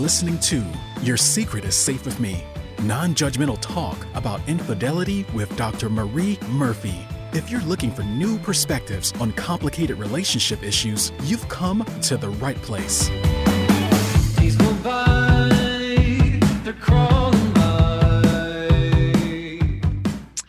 listening to Your Secret is Safe with Me, non-judgmental talk about infidelity with Dr. Marie Murphy. If you're looking for new perspectives on complicated relationship issues, you've come to the right place. Days go by, they're crawling by.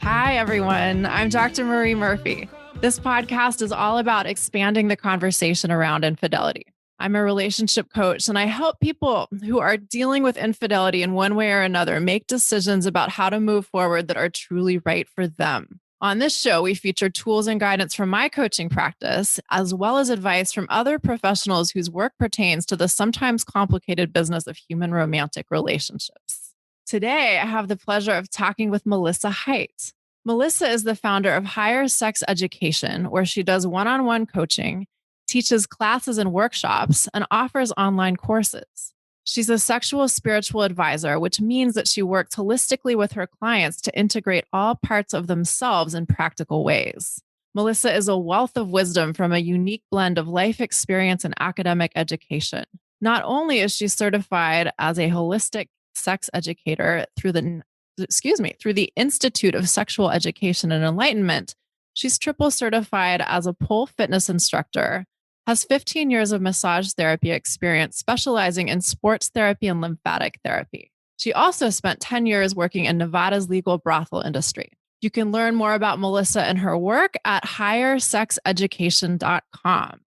Hi, everyone. I'm Dr. Marie Murphy. This podcast is all about expanding the conversation around infidelity. I'm a relationship coach, and I help people who are dealing with infidelity in one way or another make decisions about how to move forward that are truly right for them. On this show, we feature tools and guidance from my coaching practice, as well as advice from other professionals whose work pertains to the sometimes complicated business of human romantic relationships. Today, I have the pleasure of talking with Melissa Hite. Melissa is the founder of Higher Sex Education, where she does one-on-one coaching, teaches classes and workshops, and offers online courses. She's a sexual spiritual advisor, which means that she works holistically with her clients to integrate all parts of themselves in practical ways. Melissa is a wealth of wisdom from a unique blend of life experience and academic education. Not only is she certified as a holistic sex educator through the Institute of Sexual Education and Enlightenment, she's triple certified as a pole fitness instructor, has 15 years of massage therapy experience specializing in sports therapy and lymphatic therapy. She also spent 10 years working in Nevada's legal brothel industry. You can learn more about Melissa and her work at highersexeducation.com.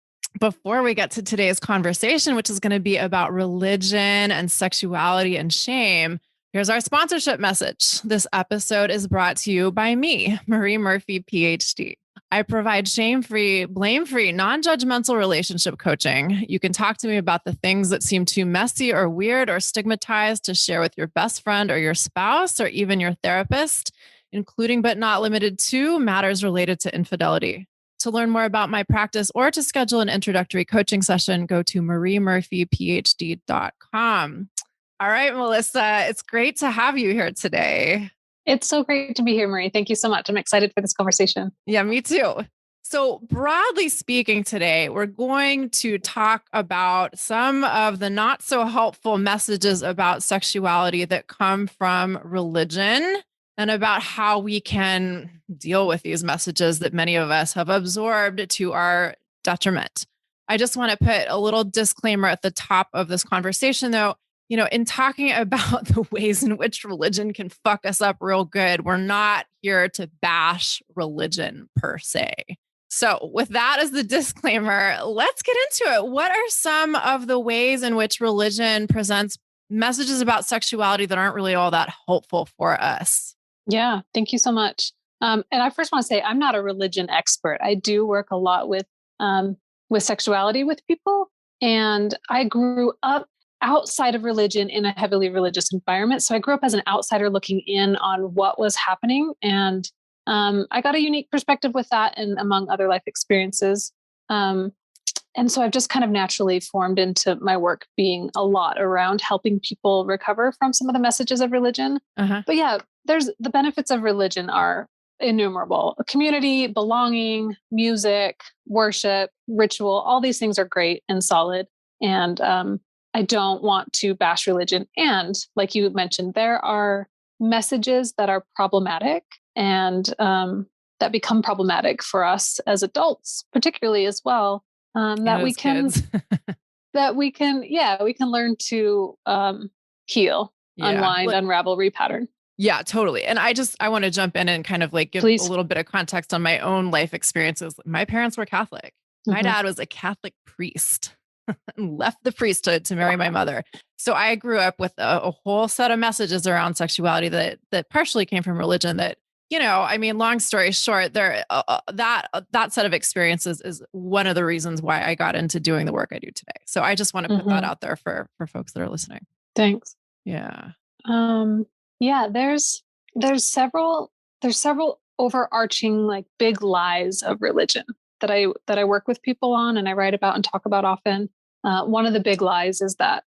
Before we get to today's conversation, which is going to be about religion and sexuality and shame, here's our sponsorship message. This episode is brought to you by me, Marie Murphy, PhD. I provide shame-free, blame-free, non-judgmental relationship coaching. You can talk to me about the things that seem too messy or weird or stigmatized to share with your best friend or your spouse or even your therapist, including but not limited to matters related to infidelity. To learn more about my practice or to schedule an introductory coaching session, go to mariemurphyphd.com. All right, Melissa, it's great to have you here today. It's so great to be here, Marie. Thank you so much. I'm excited for this conversation. Yeah, me too. So broadly speaking today, we're going to talk about some of the not so helpful messages about sexuality that come from religion and about how we can deal with these messages that many of us have absorbed to our detriment. I just want to put a little disclaimer at the top of this conversation, though. You know, in talking about the ways in which religion can fuck us up real good, we're not here to bash religion per se. So with that as the disclaimer, let's get into it. What are some of the ways in which religion presents messages about sexuality that aren't really all that helpful for us? Yeah, thank you so much. And I first want to say I'm not a religion expert. I do work a lot with sexuality with people, and I grew up outside of religion in a heavily religious environment. So I grew up as an outsider looking in on what was happening. And I got a unique perspective with that and among other life experiences. And so I've just kind of naturally formed into my work being a lot around helping people recover from some of the messages of religion. But yeah, there's the benefits of religion are innumerable. A community, belonging, music, worship, ritual, all these things are great and solid. And I don't want to bash religion. And like you mentioned, there are messages that are problematic and that become problematic for us as adults, particularly as well, that we can learn to heal, unwind, unravel, repattern. Yeah, totally. And I want to jump in and kind of like give a little bit of context on my own life experiences. My parents were Catholic. My dad was a Catholic priest. And left the priesthood to marry my mother. So I grew up with a whole set of messages around sexuality that partially came from religion that, you know, I mean, long story short, that set of experiences is one of the reasons why I got into doing the work I do today. So I just want to put that out there for folks that are listening. Thanks. Yeah. There's several overarching like big lies of religion that I work with people on and I write about and talk about often. One of the big lies is that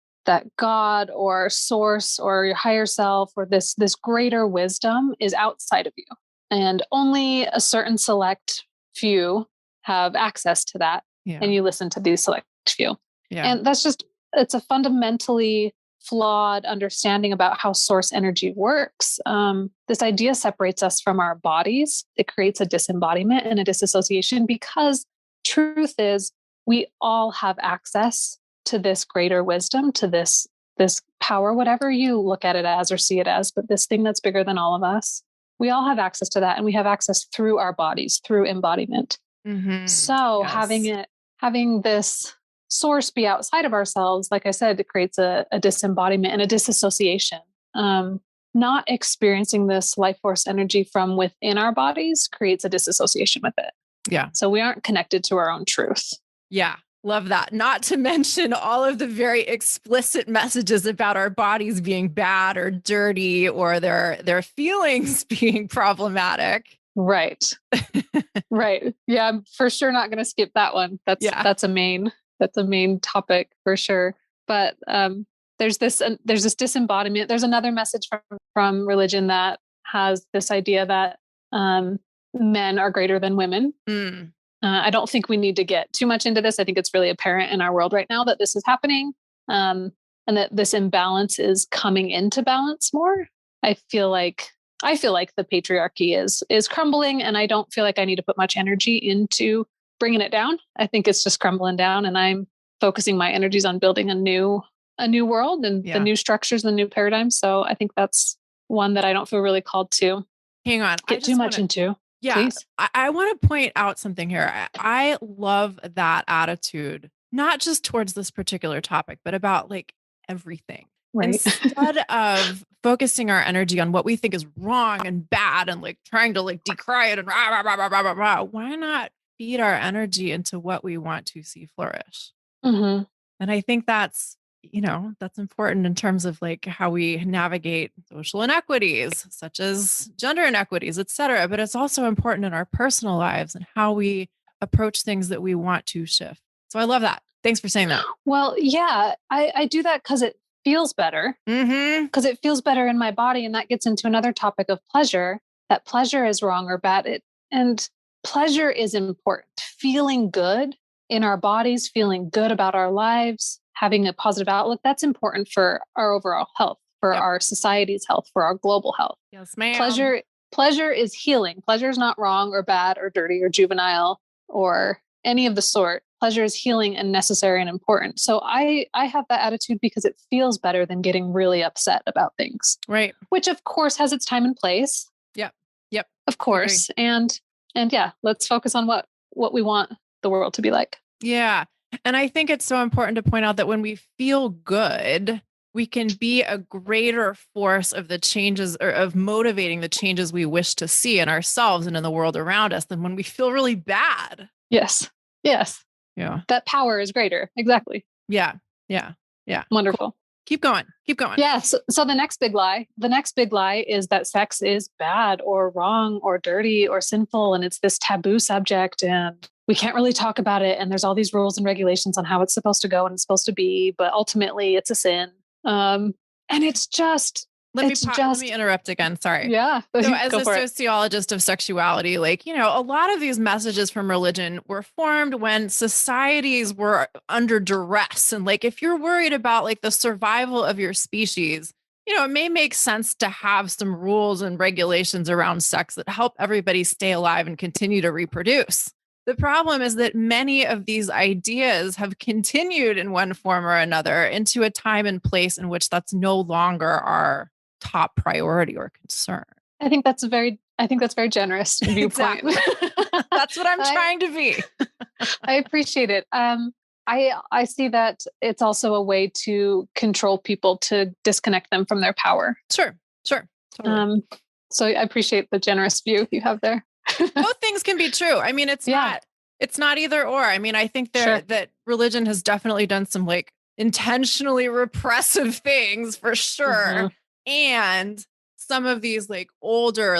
God or source or your higher self or this greater wisdom is outside of you, and only a certain select few have access to that. Yeah. And you listen to these select few. Yeah. And it's a fundamentally flawed understanding about how source energy works. This idea separates us from our bodies. It creates a disembodiment and a disassociation because truth is we all have access to this greater wisdom, to this power, whatever you look at it as or see it as, but this thing that's bigger than all of us. We all have access to that, and we have access through our bodies, through embodiment. So having this source be outside of ourselves, like I said, it creates a disembodiment and a disassociation. Not experiencing this life force energy from within our bodies creates a disassociation with it. Yeah. So we aren't connected to our own truth. Yeah. Love that. Not to mention all of the very explicit messages about our bodies being bad or dirty or their feelings being problematic. Right. Right. Yeah, I'm for sure not going to skip that one. That's a main topic for sure. But there's this disembodiment. There's another message from religion that has this idea that men are greater than women. I don't think we need to get too much into this. I think it's really apparent in our world right now that this is happening, and that this imbalance is coming into balance more. I feel like the patriarchy is crumbling, and I don't feel like I need to put much energy into bringing it down. I think it's just crumbling down, and I'm focusing my energies on building a new world and the new structures, the new paradigms. So I think that's one that I don't feel really called to Hang on. get too much into. Yeah. Please. I want to point out something here. I love that attitude, not just towards this particular topic, but about like everything. Right. Instead of focusing our energy on what we think is wrong and bad and like trying to like decry it and rah, rah, rah, rah, rah, rah, rah, why not feed our energy into what we want to see flourish? Mm-hmm. And I think that's important in terms of like how we navigate social inequities, such as gender inequities, et cetera. But it's also important in our personal lives and how we approach things that we want to shift. So I love that. Thanks for saying that. Well, yeah, I do that because it feels better. Because it feels better in my body. And that gets into another topic of pleasure, that pleasure is wrong or bad. And pleasure is important. Feeling good in our bodies, feeling good about our lives, having a positive outlook, that's important for our overall health, for our society's health, for our global health. Yes, ma'am. Pleasure is healing. Pleasure is not wrong or bad or dirty or juvenile or any of the sort. Pleasure is healing and necessary and important. So I have that attitude because it feels better than getting really upset about things. Right. Which of course has its time and place. Yep. Of course. And yeah, let's focus on what we want the world to be like. Yeah. And I think it's so important to point out that when we feel good, we can be a greater force of the changes or of motivating the changes we wish to see in ourselves and in the world around us than when we feel really bad. Yes. Yeah. That power is greater. Exactly. Yeah. Wonderful. Cool. Keep going. Yeah. So the next big lie is that sex is bad or wrong or dirty or sinful. And it's this taboo subject and we can't really talk about it. And there's all these rules and regulations on how it's supposed to go and it's supposed to be, but ultimately it's a sin. And it's just, Let me interrupt again. Sorry. Yeah. So as a sociologist of sexuality, a lot of these messages from religion were formed when societies were under duress. And if you're worried about the survival of your species, it may make sense to have some rules and regulations around sex that help everybody stay alive and continue to reproduce. The problem is that many of these ideas have continued in one form or another into a time and place in which that's no longer our top priority or concern. I think that's very generous viewpoint. Exactly. That's what I'm trying to be. I appreciate it. I see that it's also a way to control people, to disconnect them from their power. Sure. Totally. So I appreciate the generous view you have there. Both things can be true. I mean, it's not either or. I mean, I think that religion has definitely done some intentionally repressive things for sure. Mm-hmm. And some of these older,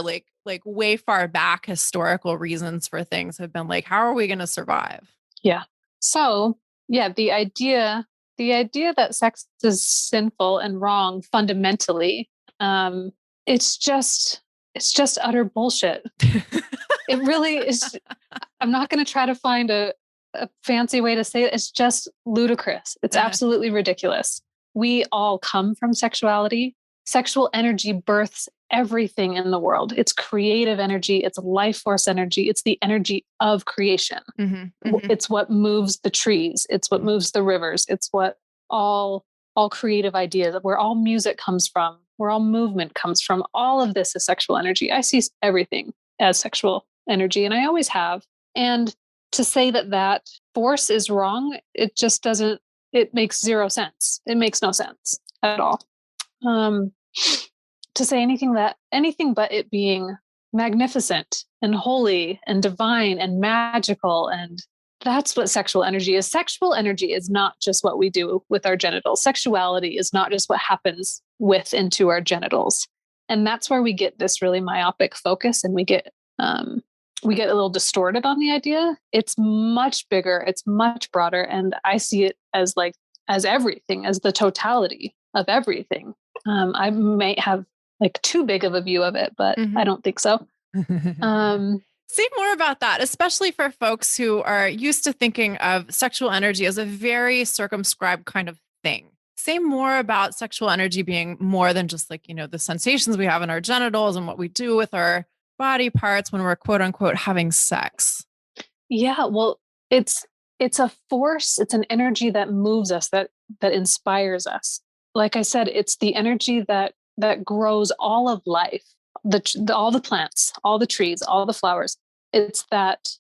way far back historical reasons for things have been how are we going to survive? Yeah. So the idea that sex is sinful and wrong fundamentally, it's just utter bullshit. It really is. I'm not going to try to find a fancy way to say it. It's just ludicrous. It's absolutely ridiculous. we all come from sexuality. Sexual energy births everything in the world. It's creative energy. It's life force energy. It's the energy of creation. It's what moves the trees. It's what moves the rivers. It's what all creative ideas, where all music comes from, where all movement comes from. All of this is sexual energy. I see everything as sexual energy, and I always have. And to say that force is wrong, it just doesn't, it makes zero sense. It makes no sense at all. To say anything but it being magnificent and holy and divine and magical. And that's what sexual energy is. Sexual energy is not just what we do with our genitals. Sexuality is not just what happens with and to our genitals. And that's where we get this really myopic focus, and we get a little distorted on the idea. It's much bigger. It's much broader. And I see it as everything, as the totality of everything. I may have too big of a view of it, but I don't think so. Say more about that, especially for folks who are used to thinking of sexual energy as a very circumscribed kind of thing. Say more about sexual energy being more than just the sensations we have in our genitals and what we do with our body parts when we're quote unquote having sex. Yeah, well, it's a force. It's an energy that moves us, that inspires us. Like I said, it's the energy that grows all of life, all the plants, all the trees, all the flowers. It's that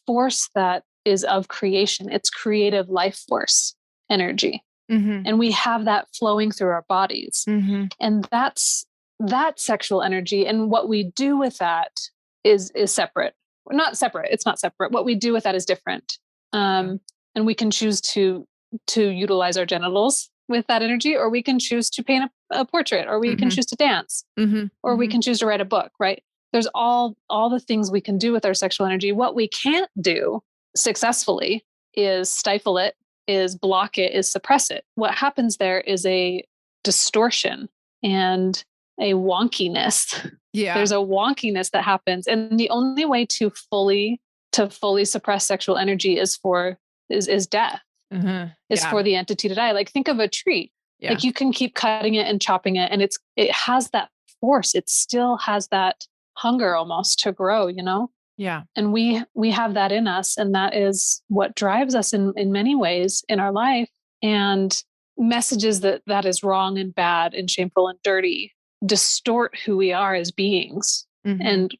force that is of creation. It's creative life force energy. And we have that flowing through our bodies. And that's sexual energy. And what we do with that is separate. Not separate. It's not separate. What we do with that is different. And we can choose to utilize our genitals with that energy, or we can choose to paint a portrait, or we can choose to dance, or we can choose to write a book, right? There's all the things we can do with our sexual energy. What we can't do successfully is stifle it, is block it, is suppress it. What happens there is a distortion and a wonkiness. Yeah. There's a wonkiness that happens. And the only way to fully suppress sexual energy is death. Is for the entity to die. Think of a tree. Yeah. You can keep cutting it and chopping it, and it has that force. It still has that hunger almost to grow, Yeah. And we have that in us, and that is what drives us in many ways in our life. And messages that is wrong and bad and shameful and dirty distort who we are as beings and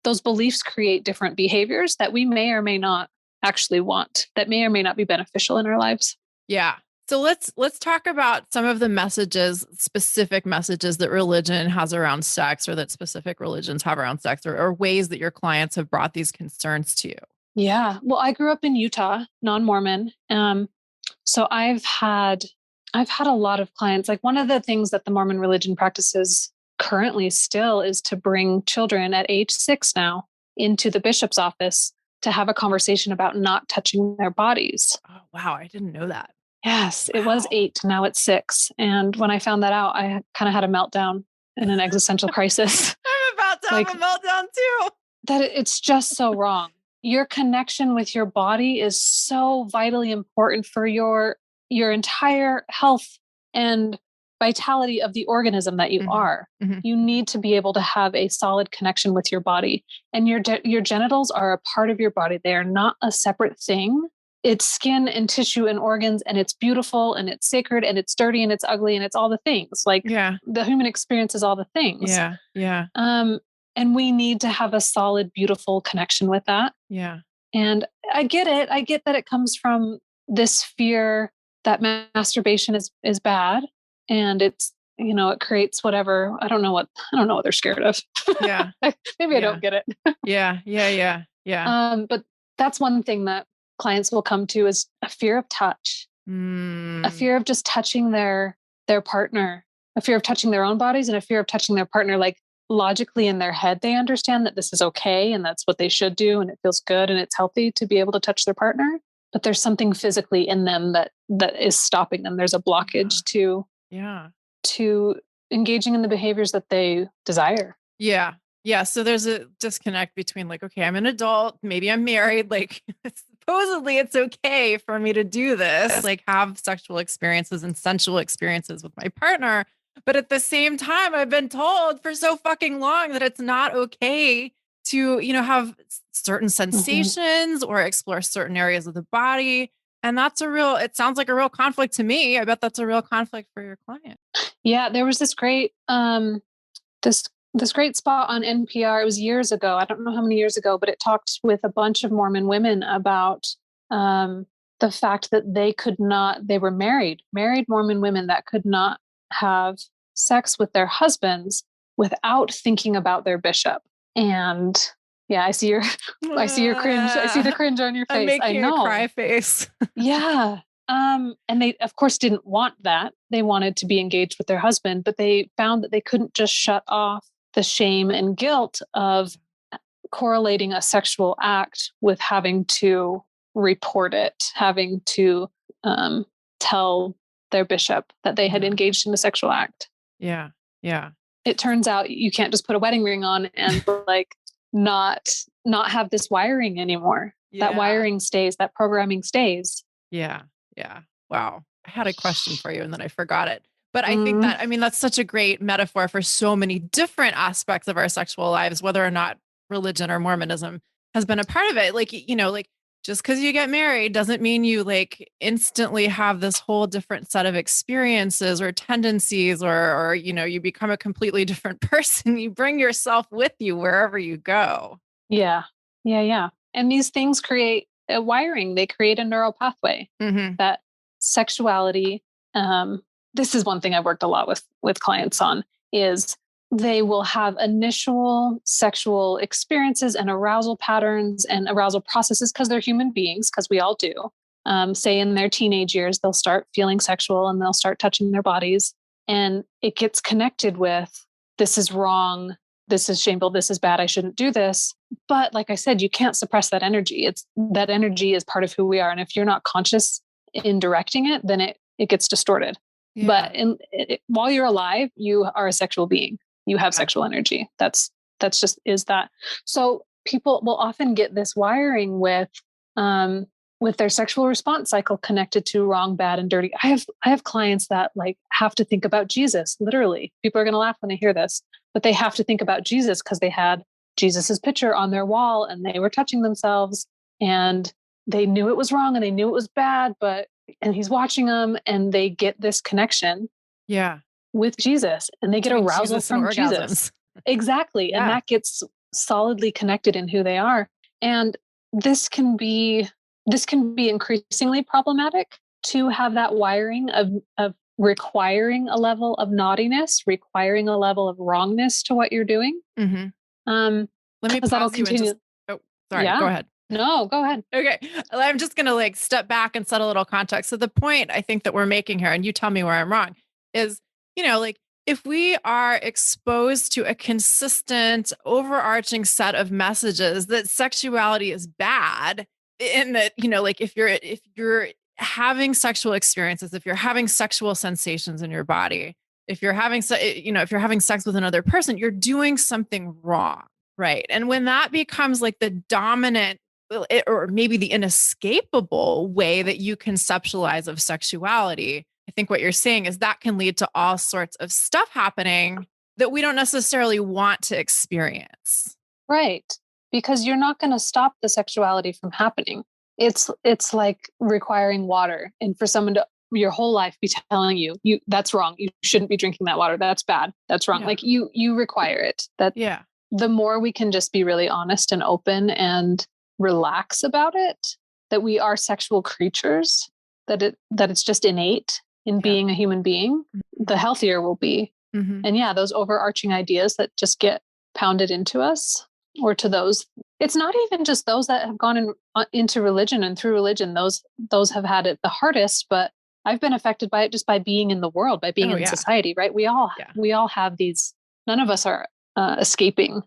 those beliefs create different behaviors that we may or may not actually want, that may or may not be beneficial in our lives. Yeah. So let's talk about some of the specific messages that religion has around sex, or that specific religions have around sex, or ways that your clients have brought these concerns to you. Yeah. Well, I grew up in Utah, non-Mormon. So I've had a lot of clients. One of the things that the Mormon religion practices currently still is to bring children at age 6 now into the bishop's office to have a conversation about not touching their bodies. Oh, wow. I didn't know that. Yes, wow. It was 8. Now it's 6. And when I found that out, I kind of had a meltdown and an existential crisis. I'm about to have a meltdown too. That it's just so wrong. Your connection with your body is so vitally important for your entire health and vitality of the organism that you are. You need to be able to have a solid connection with your body. And your genitals are a part of your body. They are not a separate thing. It's skin and tissue and organs, and it's beautiful and it's sacred and it's dirty and it's ugly and it's all the things. The human experience is all the things. Yeah. Yeah. And we need to have a solid, beautiful connection with that. Yeah. And I get it. I get that it comes from this fear that masturbation is bad, and it's, it creates whatever. I don't know what they're scared of. Yeah. Maybe I don't get it. Yeah. But that's one thing that clients will come to, is a fear of touch, a fear of just touching their partner, a fear of touching their own bodies, and a fear of touching their partner. Logically in their head, they understand that this is okay and that's what they should do, and it feels good and it's healthy to be able to touch their partner. But there's something physically in them that is stopping them. There's a blockage to engaging in the behaviors that they desire. Yeah. Yeah. So there's a disconnect between okay, I'm an adult, maybe I'm married, it's supposedly it's okay for me to do this, like have sexual experiences and sensual experiences with my partner. But at the same time, I've been told for so fucking long that it's not okay to, have certain sensations or explore certain areas of the body. And it sounds like a real conflict to me. I bet that's a real conflict for your client. Yeah, there was this great this great spot on NPR. It was years ago. I don't know how many years ago, but it talked with a bunch of Mormon women about the fact that they were married Mormon women that could not have sex with their husbands without thinking about their bishop. And yeah, I see your cringe. I see the cringe on your face. I'm making I know. a cry face. Yeah. And they, of course, didn't want that. They wanted to be engaged with their husband, but they found that they couldn't just shut off the shame and guilt of correlating a sexual act with having to report it, having to tell their bishop that they had engaged in a sexual act. Yeah. Yeah. It turns out you can't just put a wedding ring on and like not have this wiring anymore. Yeah. That wiring stays, that programming stays. Yeah. Yeah. Wow. I had a question for you and then I forgot it. But I think that's such a great metaphor for so many different aspects of our sexual lives, whether or not religion or Mormonism has been a part of it. Like, just because you get married doesn't mean you like instantly have this whole different set of experiences or tendencies or you become a completely different person. You bring yourself with you wherever you go. Yeah. Yeah. Yeah. And these things create a wiring. They create a neural pathway that sexuality, this is one thing I've worked a lot with clients on, is they will have initial sexual experiences and arousal patterns and arousal processes because they're human beings, because we all do. Say in their teenage years, they'll start feeling sexual and they'll start touching their bodies. And it gets connected with, this is wrong, this is shameful, this is bad, I shouldn't do this. But like I said, you can't suppress that energy. That energy is part of who we are. And if you're not conscious in directing it, then it gets distorted. Yeah. But while you're alive, you are a sexual being. You have sexual energy. That's just is that. So people will often get this wiring with their sexual response cycle connected to wrong, bad, and dirty. I have clients that like have to think about Jesus. Literally, people are going to laugh when they hear this, but they have to think about Jesus because they had Jesus's picture on their wall and they were touching themselves and they knew it was wrong and they knew it was bad, and he's watching them and they get this connection. Yeah. With Jesus and they get arousal from Jesus. Exactly. Yeah. And that gets solidly connected in who they are. And this can be increasingly problematic to have that wiring of requiring a level of naughtiness, requiring a level of wrongness to what you're doing. Mm-hmm. Let me pause you and just, sorry, go ahead. No, go ahead. Okay. I'm just going to like step back and set a little context. So the point I think that we're making here, and you tell me where I'm wrong, is, like if we are exposed to a consistent overarching set of messages that sexuality is bad, and that, like if you're having sexual experiences, if you're having sexual sensations in your body, if you're having sex with another person, you're doing something wrong. Right. And when that becomes like the dominant or maybe the inescapable way that you conceptualize of sexuality, I think what you're saying is that can lead to all sorts of stuff happening that we don't necessarily want to experience. Right. Because you're not going to stop the sexuality from happening. It's like requiring water. And for someone to your whole life be telling you that's wrong. You shouldn't be drinking that water. That's bad. That's wrong. Yeah. Like you require it. The more we can just be really honest and open and relax about it, that we are sexual creatures, that it's just innate in being a human being, the healthier we'll be. Mm-hmm. And those overarching ideas that just get pounded into us, or to those, it's not even just those that have gone into religion and through religion, those have had it the hardest, but I've been affected by it just by being in the world, by being in society, right? We all have these, none of us are escaping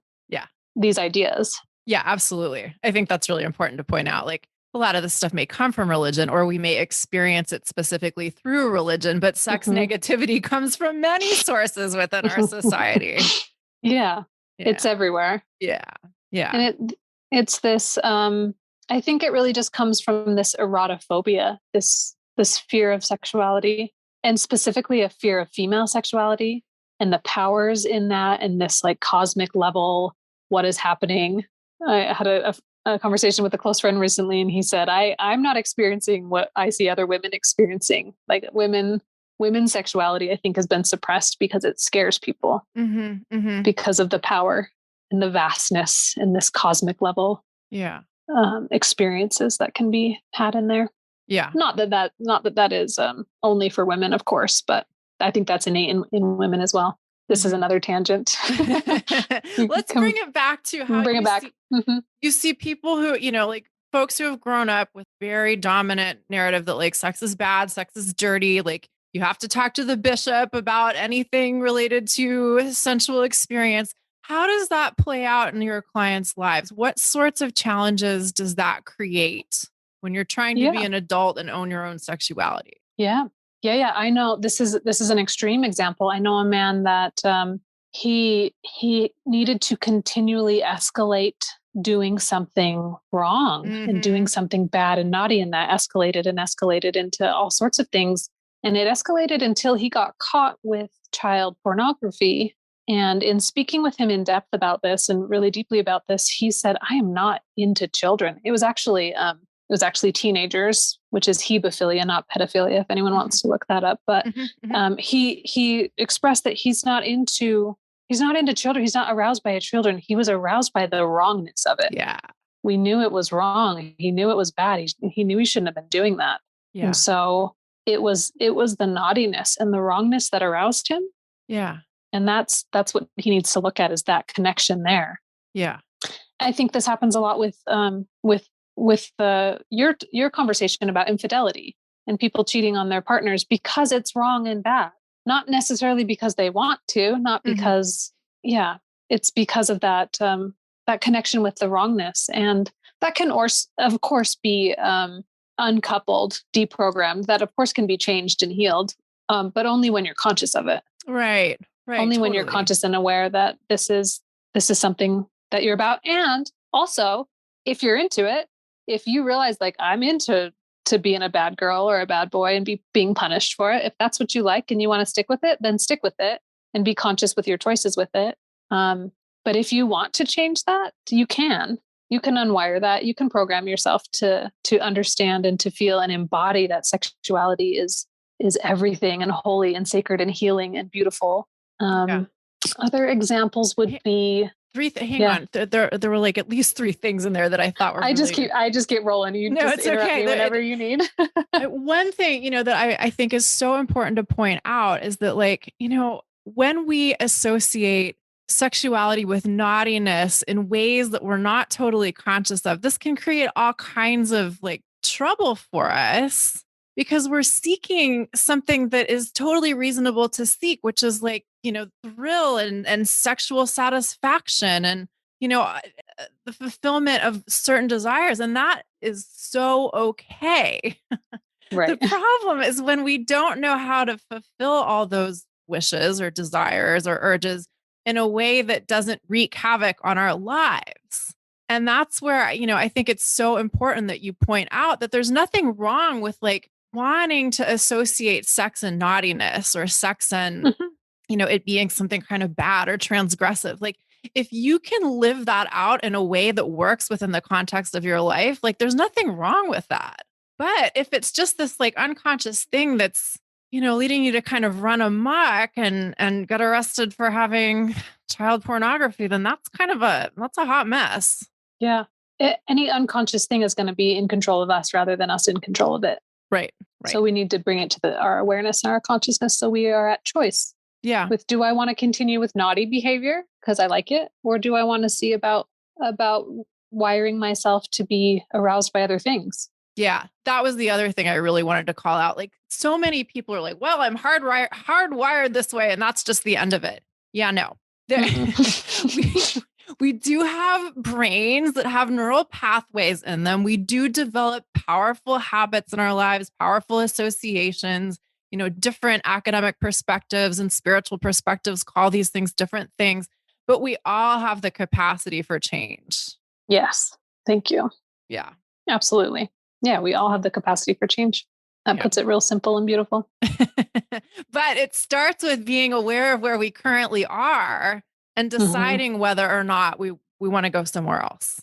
these ideas. Yeah, absolutely. I think that's really important to point out. Like a lot of this stuff may come from religion, or we may experience it specifically through religion, but sex negativity comes from many sources within our society. Yeah. It's everywhere. Yeah. Yeah. And it's this, I think it really just comes from this erotophobia, this fear of sexuality, and specifically a fear of female sexuality and the powers in that, and this like cosmic level, what is happening. I had a conversation with a close friend recently, and he said, I'm not experiencing what I see other women experiencing. Like women's sexuality, I think, has been suppressed because it scares people because of the power and the vastness and this cosmic level. Yeah. Experiences that can be had in there. Yeah. Not that is only for women, of course, but I think that's innate in women as well. This is another tangent. Let's bring it back to how you see people who, like folks who have grown up with very dominant narrative that like sex is bad, sex is dirty, like you have to talk to the bishop about anything related to sensual experience. How does that play out in your clients' lives? What sorts of challenges does that create when you're trying to be an adult and own your own sexuality? Yeah. I know this is an extreme example. I know a man that he needed to continually escalate doing something wrong and doing something bad and naughty, and that escalated into all sorts of things. And it escalated until he got caught with child pornography. And in speaking with him in depth about this and really deeply about this, he said, I am not into children. It was actually teenagers, which is hebephilia, not pedophilia, if anyone wants to look that up. But he expressed that he's not into children. He's not aroused by children. He was aroused by the wrongness of it. Yeah. We knew it was wrong. He knew it was bad. He knew he shouldn't have been doing that. Yeah. And so it was the naughtiness and the wrongness that aroused him. Yeah. And that's what he needs to look at, is that connection there. Yeah. I think this happens a lot with your conversation about infidelity and people cheating on their partners because it's wrong and bad, not necessarily because they want to, not because, it's because of that connection with the wrongness. And that can, of course, be uncoupled, deprogrammed. That, of course, can be changed and healed, but only when you're conscious of it. Right. Only when you're conscious and aware that this is something that you're about. And also, if you're into it, if you realize like I'm into being a bad girl or a bad boy and being punished for it, if that's what you like and you want to stick with it, then stick with it and be conscious with your choices with it. But if you want to change that, you can unwire that. You can program yourself to understand and to feel and embody that sexuality is everything and holy and sacred and healing and beautiful. Other examples would be hang on. There were like at least 3 things in there that I thought were I just get rolling. You just interrupt me whenever you need. One thing, that I think is so important to point out is that like, when we associate sexuality with naughtiness in ways that we're not totally conscious of, this can create all kinds of like trouble for us because we're seeking something that is totally reasonable to seek, which is like, thrill and sexual satisfaction and, the fulfillment of certain desires. And that is so okay. Right. The problem is when we don't know how to fulfill all those wishes or desires or urges in a way that doesn't wreak havoc on our lives. And that's where, I think it's so important that you point out that there's nothing wrong with like wanting to associate sex and naughtiness or sex and, it being something kind of bad or transgressive. Like if you can live that out in a way that works within the context of your life, like there's nothing wrong with that. But if it's just this like unconscious thing that's, leading you to kind of run amok and get arrested for having child pornography, then that's a hot mess. Yeah. Any unconscious thing is going to be in control of us rather than us in control of it. Right. So we need to bring it to our awareness and our consciousness. So we are at choice. Yeah. With, do I want to continue with naughty behavior because I like it? Or do I want to see about wiring myself to be aroused by other things? Yeah. That was the other thing I really wanted to call out. Like so many people are like, well, I'm hardwired this way. And that's just the end of it. Yeah, no. We do have brains that have neural pathways in them. We do develop powerful habits in our lives, powerful associations, different academic perspectives and spiritual perspectives call these things different things, but we all have the capacity for change. Yes. Thank you. Yeah. Absolutely. Yeah. We all have the capacity for change. That puts it real simple and beautiful. But it starts with being aware of where we currently are and deciding whether or not we want to go somewhere else.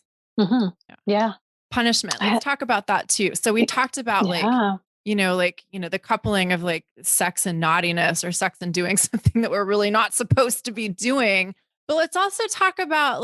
Yeah. Punishment. Let's talk about that too. So we talked about the coupling of like sex and naughtiness, or sex and doing something that we're really not supposed to be doing. But let's also talk about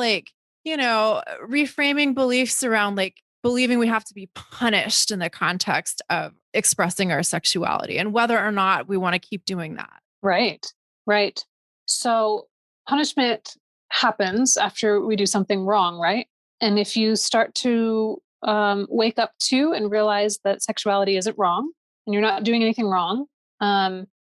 reframing beliefs around like believing we have to be punished in the context of expressing our sexuality and whether or not we want to keep doing that. Right. Right. So punishment happens after we do something wrong, right? And if you start to wake up to and realize that sexuality isn't wrong and you're not doing anything wrong,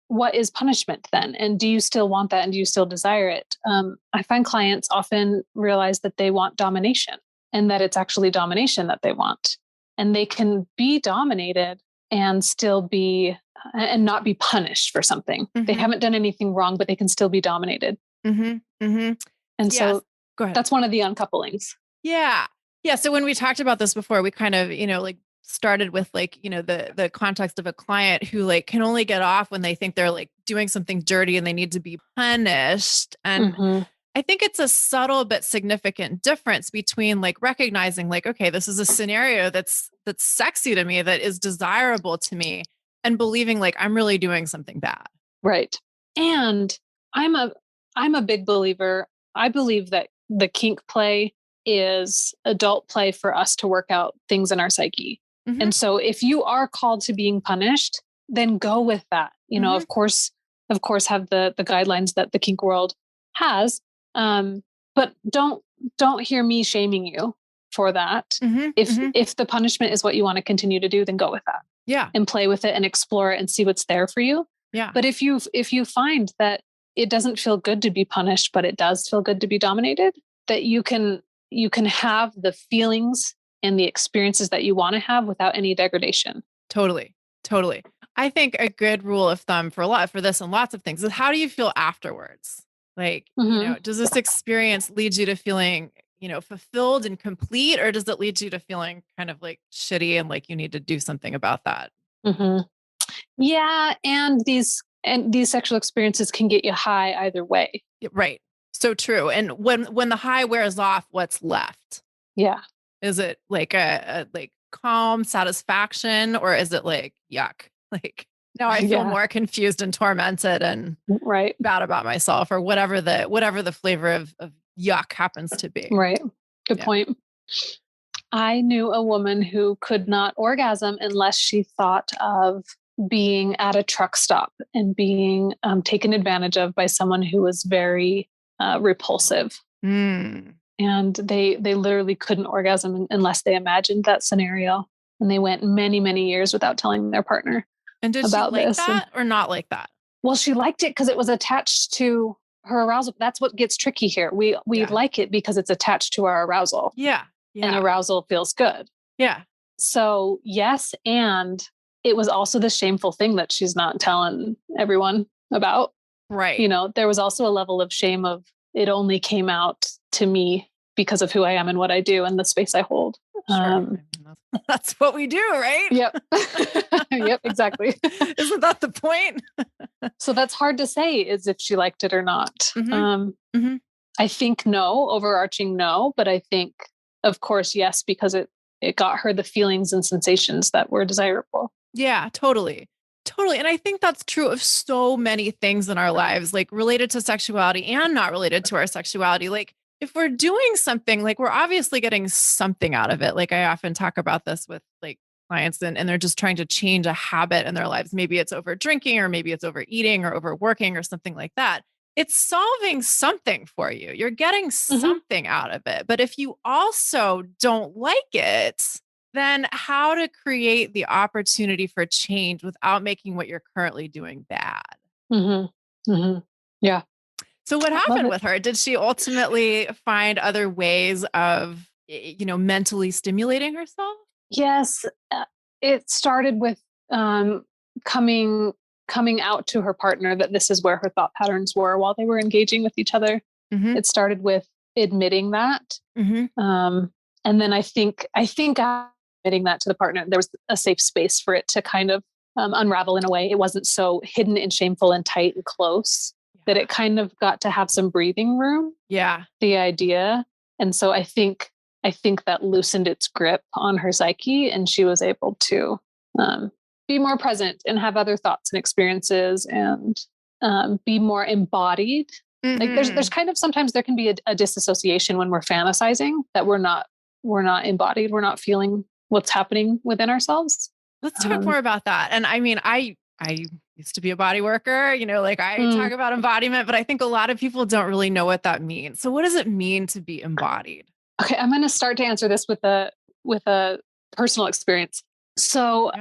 what is punishment then? And do you still want that? And do you still desire it? I find clients often realize that they want domination and that it's actually domination that they want. And they can be dominated and still be and not be punished for something. They haven't done anything wrong, but they can still be dominated. And so go ahead. That's one of the uncouplings. Yeah. Yeah. So when we talked about this before, we kind of, started with the context of a client who like can only get off when they think they're like doing something dirty and they need to be punished. And I think it's a subtle but significant difference between like recognizing like, okay, this is a scenario that's sexy to me, that is desirable to me, and believing like I'm really doing something bad. Right. And I'm a big believer. I believe that the kink play is adult play for us to work out things in our psyche. And so if you are called to being punished, then go with that. Of course, have the guidelines that the kink world has. But don't hear me shaming you for that. If the punishment is what you want to continue to do, then go with that. Yeah. And play with it and explore it and see what's there for you. Yeah. But if you find that it doesn't feel good to be punished, but it does feel good to be dominated, that you can have the feelings and the experiences that you want to have without any degradation. Totally. I think a good rule of thumb for this and lots of things is, how do you feel afterwards? Like, does this experience lead you to feeling, fulfilled and complete, or does it lead you to feeling kind of like shitty and like you need to do something about that? Yeah. And these sexual experiences can get you high either way. Right. So true. And when the high wears off, what's left? Yeah. Is it like a like calm satisfaction, or is it like yuck? Like now I feel more confused and tormented and bad about myself, or whatever the flavor of yuck happens to be. Right. Good point. I knew a woman who could not orgasm unless she thought of being at a truck stop and being taken advantage of by someone who was very repulsive. And they literally couldn't orgasm unless they imagined that scenario. And they went many, many years without telling their partner. And did about she like this. that or not like that? Well, she liked it because it was attached to her arousal. That's what gets tricky here. We like it because it's attached to our arousal. Yeah. And arousal feels good. Yeah. So yes. And it was also the shameful thing that she's not telling everyone about. Right. There was also a level of shame of it only came out to me because of who I am and what I do and the space I hold. Sure. That's what we do, right? Yep. Yep, exactly. Isn't that the point? So that's hard to say, is if she liked it or not. I think no, overarching no, but I think, of course, yes, because it got her the feelings and sensations that were desirable. Yeah, totally. And I think that's true of so many things in our lives, like related to sexuality and not related to our sexuality. Like if we're doing something, like we're obviously getting something out of it. Like I often talk about this with like clients and they're just trying to change a habit in their lives. Maybe it's over drinking, or maybe it's overeating or overworking or something like that. It's solving something for you. You're getting something out of it. But if you also don't like it, then how to create the opportunity for change without making what you're currently doing bad? Yeah. So what happened with her? Did she ultimately find other ways of, mentally stimulating herself? Yes. It started with coming out to her partner that this is where her thought patterns were while they were engaging with each other. It started with admitting that. And then I think admitting that to the partner, there was a safe space for it to kind of unravel in a way. It wasn't so hidden and shameful and tight and close that it kind of got to have some breathing room. Yeah. The idea. And so I think that loosened its grip on her psyche, and she was able to be more present and have other thoughts and experiences and be more embodied. Mm-hmm. Like there's kind of, sometimes there can be a disassociation when we're fantasizing, that we're not embodied. We're not feeling what's happening within ourselves. Let's talk more about that. And I mean, I used to be a body worker, like I talk about embodiment, but I think a lot of people don't really know what that means. So what does it mean to be embodied? Okay. I'm going to start to answer this with a personal experience. So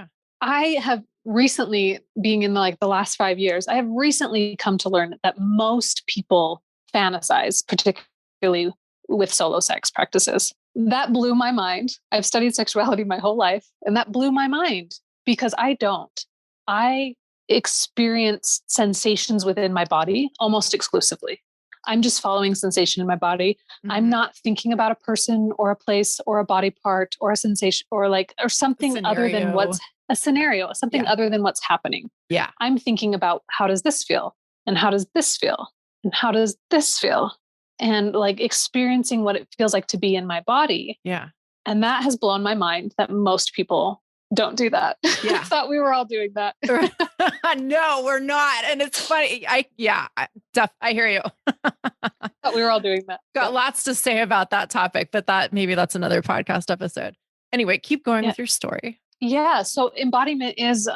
I have recently, being in the last 5 years, I have recently come to learn that most people fantasize, particularly with solo sex practices. That blew my mind. I've studied sexuality my whole life, and that blew my mind because I don't. I experience sensations within my body almost exclusively. I'm just following sensation in my body. Mm-hmm. I'm not thinking about a person or a place or a body part or a sensation or something other than what's a scenario, something other than what's happening. Yeah. I'm thinking about, how does this feel? And how does this feel? And how does this feel? And experiencing what it feels like to be in my body. Yeah. And that has blown my mind that most people don't do that. Yeah. I thought we were all doing that. No, we're not. And it's funny. I hear you. Thought we were all doing that. Got lots to say about that topic, but maybe that's another podcast episode. Anyway, keep going with your story. Yeah. So embodiment is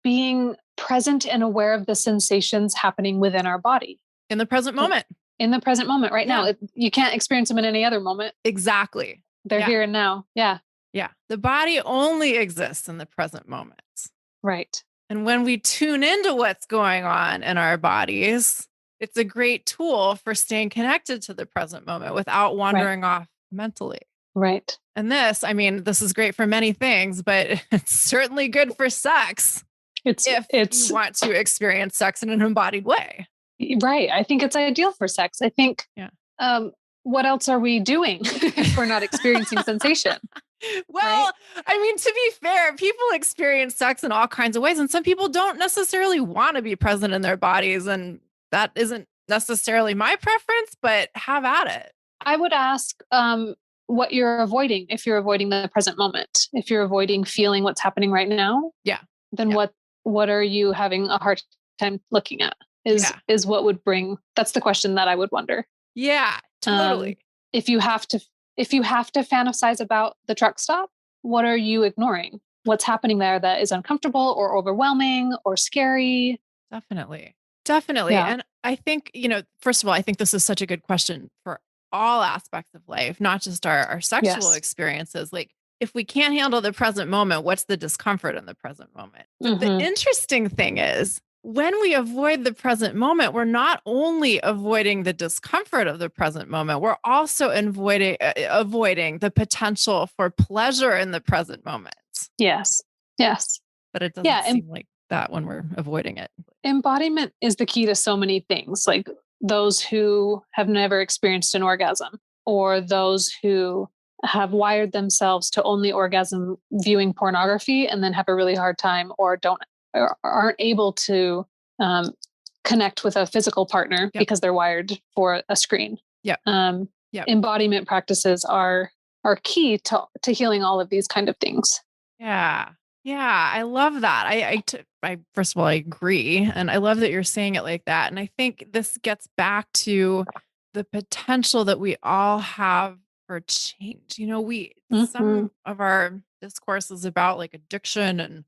being present and aware of the sensations happening within our body. In the present moment. In the present moment right now. You can't experience them in any other moment. Exactly. They're here and now. Yeah. Yeah. The body only exists in the present moment. Right. And when we tune into what's going on in our bodies, it's a great tool for staying connected to the present moment without wandering off mentally. Right. And this is great for many things, but it's certainly good for sex. If you want to experience sex in an embodied way. Right. I think it's ideal for sex. I think, what else are we doing if we're not experiencing sensation? Well, right? To be fair, people experience sex in all kinds of ways, and some people don't necessarily want to be present in their bodies. And that isn't necessarily my preference, but have at it. I would ask, what you're avoiding. If you're avoiding the present moment, if you're avoiding feeling what's happening right now, then what are you having a hard time looking at? Is what would bring, that's the question that I would wonder. Yeah, totally. If you have to fantasize about the truck stop, what are you ignoring? What's happening there that is uncomfortable or overwhelming or scary? Definitely. Yeah. And I think, first of all, I think this is such a good question for all aspects of life, not just our sexual experiences. If we can't handle the present moment, what's the discomfort in the present moment? Mm-hmm. The interesting thing is, when we avoid the present moment, we're not only avoiding the discomfort of the present moment, we're also avoiding the potential for pleasure in the present moment. Yes. But it doesn't seem like that when we're avoiding it. Embodiment is the key to so many things, like those who have never experienced an orgasm, or those who have wired themselves to only orgasm viewing pornography and then have a really hard time or aren't able to connect with a physical partner because they're wired for a screen. Embodiment practices are key to healing all of these kind of things. Yeah, I love that. I first of all, I agree, and I love that you're saying it like that. And I think this gets back to the potential that we all have for change. Some of our discourses about addiction and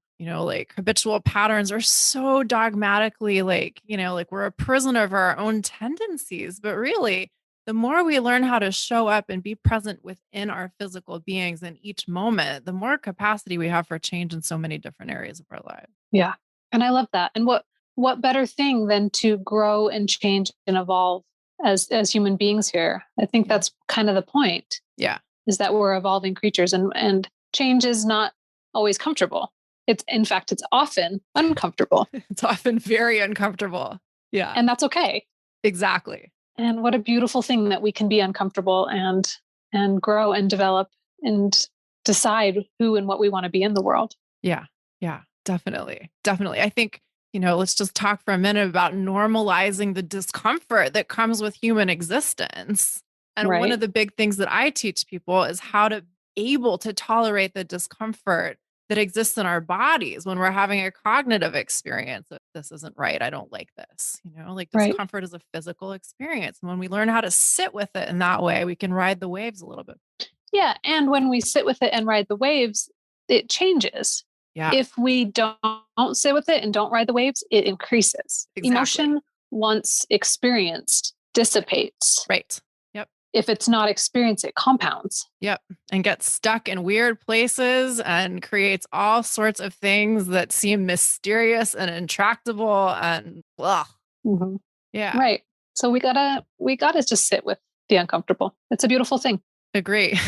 habitual patterns are so dogmatically we're a prisoner of our own tendencies. But really, the more we learn how to show up and be present within our physical beings in each moment, the more capacity we have for change in so many different areas of our lives. Yeah. And I love that. And what better thing than to grow and change and evolve as human beings here? I think that's kind of the point. Yeah. Is that we're evolving creatures, and change is not always comfortable. In fact, it's often uncomfortable. It's often very uncomfortable. Yeah. And that's okay. Exactly. And what a beautiful thing that we can be uncomfortable and grow and develop and decide who and what we want to be in the world. Yeah. Yeah, definitely. Definitely. I think, let's just talk for a minute about normalizing the discomfort that comes with human existence. And one Right. of the big things that I teach people is how to able to tolerate the discomfort that exists in our bodies when we're having a cognitive experience of this isn't right. I don't like this. Like Right. discomfort is a physical experience. And when we learn how to sit with it in that way, we can ride the waves a little bit. Yeah. And when we sit with it and ride the waves, it changes. Yeah. If we don't sit with it and don't ride the waves, it increases. Exactly. Emotion, once experienced, dissipates. Right. Yep. If it's not experienced, it compounds. Yep. And gets stuck in weird places and creates all sorts of things that seem mysterious and intractable and ugh. Mm-hmm. Yeah. Right. So we gotta just sit with the uncomfortable. It's a beautiful thing. Agree.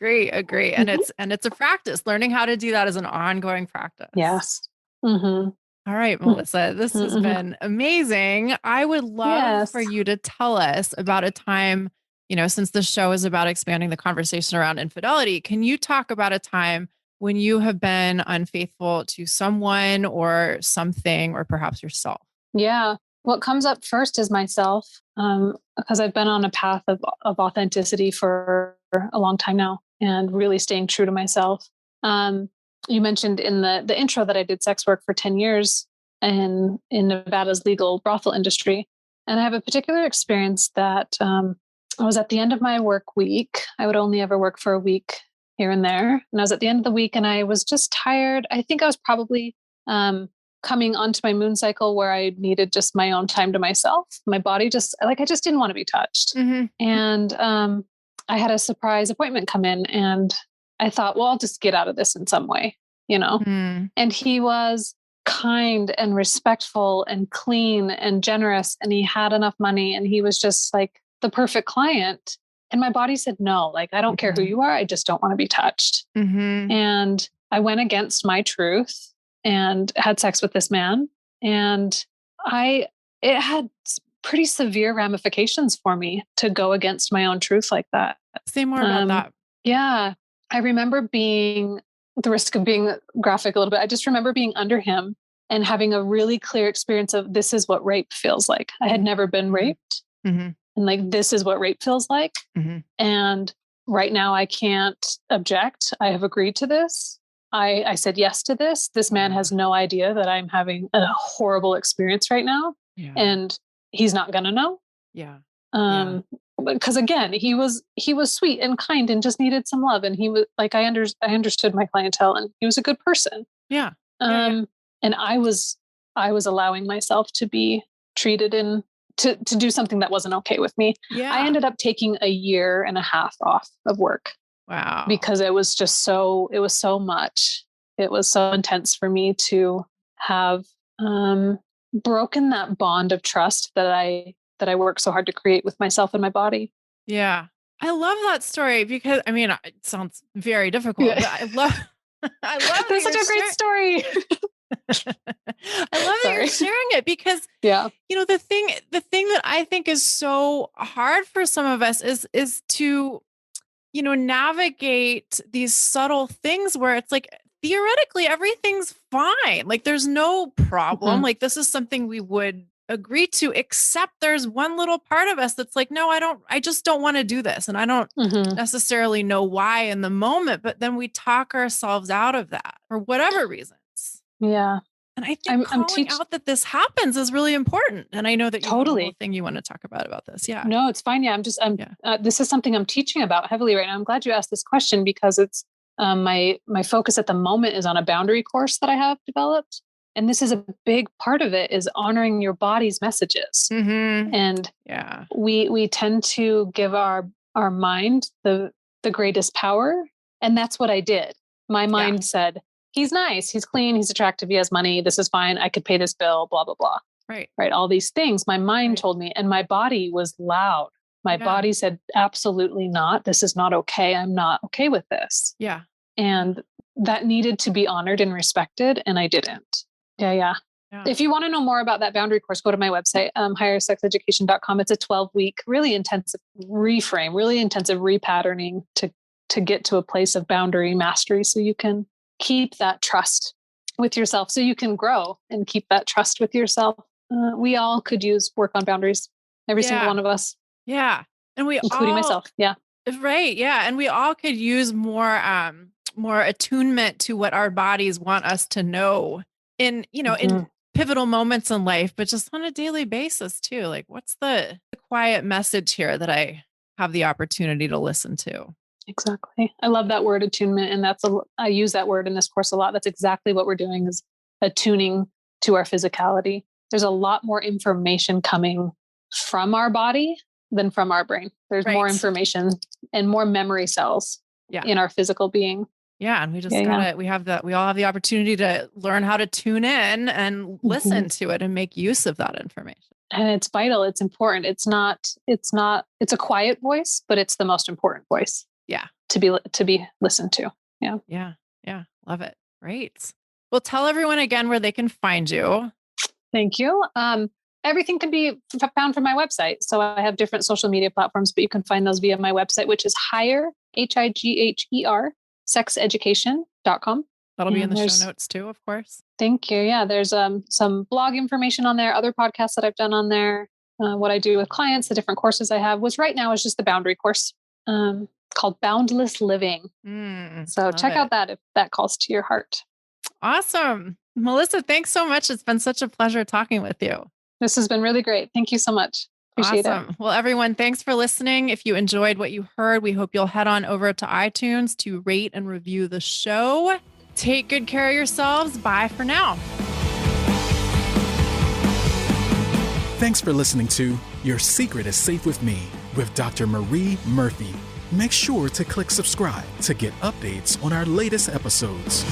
Agree. And it's a practice. Learning how to do that is an ongoing practice. Yes. Mm-hmm. All right, Melissa, this has been amazing. I would love for you to tell us about a time, since the show is about expanding the conversation around infidelity, can you talk about a time when you have been unfaithful to someone or something, or perhaps yourself? Yeah. What comes up first is myself, because I've been on a path of authenticity for a long time now and really staying true to myself. You mentioned in the intro that I did sex work for 10 years in Nevada's legal brothel industry. And I have a particular experience that I was at the end of my work week. I would only ever work for a week here and there. And I was at the end of the week and I was just tired. I think I was probably coming onto my moon cycle where I needed just my own time to myself. My body I just didn't want to be touched. Mm-hmm. And I had a surprise appointment come in and I thought, well, I'll just get out of this in some way, Mm. And he was kind and respectful and clean and generous. And he had enough money and he was just like the perfect client. And my body said, no, like, I don't care who you are. I just don't want to be touched. Mm-hmm. And I went against my truth and had sex with this man. And it had pretty severe ramifications for me to go against my own truth like that. Say more about that. Yeah. I remember being, the risk of being graphic a little bit, I just remember being under him and having a really clear experience of this is what rape feels like. I had never been raped. Mm-hmm. And like, this is what rape feels like. Mm-hmm. And right now I can't object. I have agreed to this. I said yes to this. This man has no idea that I'm having a horrible experience right now. Yeah. And he's not going to know. Yeah. Because again, he was sweet and kind and just needed some love. And he was like, I understood my clientele and he was a good person. Yeah. And I was allowing myself to be treated and to do something that wasn't okay with me. Yeah. I ended up taking 1.5 years off of work. Wow. Because it was so much. It was so intense for me to have broken that bond of trust that I worked so hard to create with myself and my body. Yeah. I love that story because it sounds very difficult, but I love That's such a great story. I love that you're sharing it because the thing that I think is so hard for some of us is to navigate these subtle things where it's like, theoretically, everything's fine. Like there's no problem. Mm-hmm. Like this is something we would agree to, except there's one little part of us that's like, no, I just don't want to do this. And I don't necessarily know why in the moment, but then we talk ourselves out of that for whatever reasons. Yeah. And I think calling out that this happens is really important. And I know that you have a whole thing you want to talk about this. Yeah. No, it's fine. Yeah. This is something I'm teaching about heavily right now. I'm glad you asked this question because it's my focus at the moment is on a boundary course that I have developed. And this is a big part of it is honoring your body's messages. Mm-hmm. And we tend to give our mind the greatest power. And that's what I did. My mind said, he's nice, he's clean, he's attractive, he has money, this is fine, I could pay this bill, blah, blah, blah. Right. All these things my mind told me, and my body was loud. My body said, absolutely not. This is not okay. I'm not okay with this. Yeah. And that needed to be honored and respected. And I didn't. Yeah. If you want to know more about that boundary course, go to my website, highersexeducation.com. It's a 12-week, really intensive reframe, really intensive repatterning to to get to a place of boundary mastery so you can keep that trust with yourself, so you can grow and keep that trust with yourself. We all could use work on boundaries. Every single one of us. Yeah. And we including all, myself. Yeah. Right. Yeah. And we all could use more attunement to what our bodies want us to know in, in pivotal moments in life, but just on a daily basis too. Like, what's the quiet message here that I have the opportunity to listen to? Exactly. I love that word attunement. And I use that word in this course a lot. That's exactly what we're doing, is attuning to our physicality. There's a lot more information coming from our body than from our brain. There's more information and more memory cells in our physical being. Yeah. And we just we all have the opportunity to learn how to tune in and listen to it and make use of that information. And it's vital. It's important. It's a quiet voice, but it's the most important voice. Yeah. To be listened to. Yeah. Yeah. Yeah. Love it. Great. Well, tell everyone again where they can find you. Thank you. Everything can be found from my website. So I have different social media platforms, but you can find those via my website, which is Higher, Higher, sexeducation.com. That'll be in the show notes too, of course. Thank you. Yeah. There's some blog information on there, other podcasts that I've done on there, what I do with clients, the different courses I have. Right now is just the boundary course called Boundless Living. So check out that if that calls to your heart. Awesome. Melissa, thanks so much. It's been such a pleasure talking with you. This has been really great. Thank you so much. Appreciate it. Well, everyone, thanks for listening. If you enjoyed what you heard, we hope you'll head on over to iTunes to rate and review the show. Take good care of yourselves. Bye for now. Thanks for listening to Your Secret is Safe with Me with Dr. Marie Murphy. Make sure to click subscribe to get updates on our latest episodes.